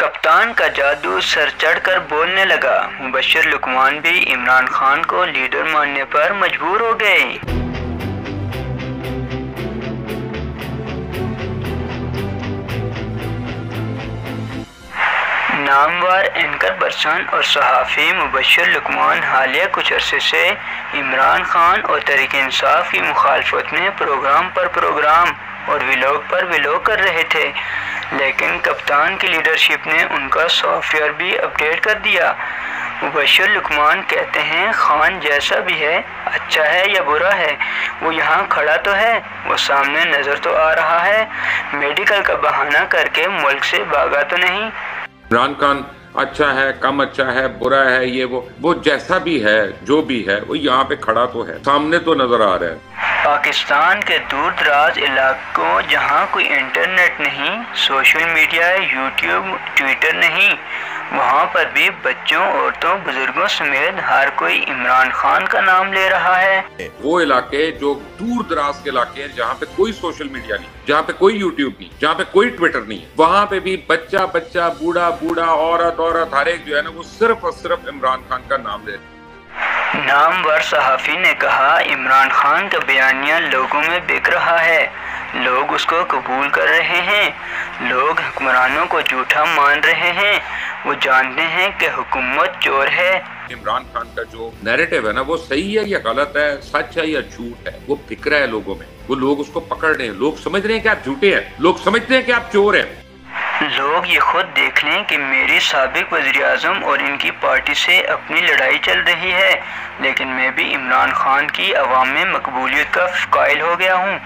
کپتان کا جادو سر چڑھ کر بولنے لگا۔ مبشر لقمان بھی عمران خان کو لیڈر ماننے پر مجبور ہو گئے۔ نامور اینکر پرسن اور صحافی مبشر لقمان حالیہ کچھ عرصے سے عمران خان اور تحریک انصاف کی مخالفت میں پروگرام پر پروگرام اور ویلاگ پر ویلاگ کر رہے تھے، لیکن کپتان کی لیڈرشپ نے ان کا سافٹ ویئر بھی اپڈیٹ کر دیا۔ مبشر لقمان کہتے ہیں خان جیسا بھی ہے، اچھا ہے یا برا ہے، وہ یہاں کھڑا تو ہے، وہ سامنے نظر تو آ رہا ہے، میڈیکل کا بہانہ کر کے ملک سے بھاگا تو نہیں۔ عمران خان اچھا ہے، کم اچھا ہے، برا ہے، یہ وہ جیسا بھی ہے، جو بھی ہے، وہ یہاں پہ کھڑا تو ہے، سامنے تو نظر آ رہا ہے۔ پاکستان کے دور دراز علاقوں جہاں کوئی انٹرنیٹ نہیں، سوشل میڈیا، یوٹیوب، ٹویٹر نہیں، وہاں پر بھی بچوں، عورتوں، بزرگوں سمیت ہر کوئی عمران خان کا نام لے رہا ہے۔ وہ علاقے جو دور دراز کے علاقے ہیں جہاں پہ کوئی سوشل میڈیا نہیں، جہاں پہ کوئی یوٹیوب نہیں، جہاں پہ کوئی ٹویٹر نہیں، وہاں پہ بھی بچہ، بوڑھا، عورت ہر ایک جو ہے نا وہ صرف اور صرف عمران خان کا نام لے رہا ہے۔ نامور صحافی نے کہا عمران خان کا بیانیہ لوگوں میں بک رہا ہے، لوگ اس کو قبول کر رہے ہیں، لوگ حکمرانوں کو جھوٹا مان رہے ہیں، وہ جانتے ہیں کہ حکومت چور ہے۔ عمران خان کا جو نیریٹو ہے نا وہ صحیح ہے یا غلط ہے، سچ ہے یا جھوٹ ہے، وہ بک رہا ہے لوگوں میں، وہ لوگ اس کو پکڑ رہے ہیں، لوگ سمجھ رہے ہیں کہ آپ جھوٹے ہیں، لوگ سمجھتے ہیں کہ آپ چور ہیں۔ لوگ یہ خود دیکھ لیں کہ میری سابق وزیراعظم اور ان کی پارٹی سے اپنی لڑائی چل رہی ہے، لیکن میں بھی عمران خان کی عوام میں مقبولیت کا قائل ہو گیا ہوں۔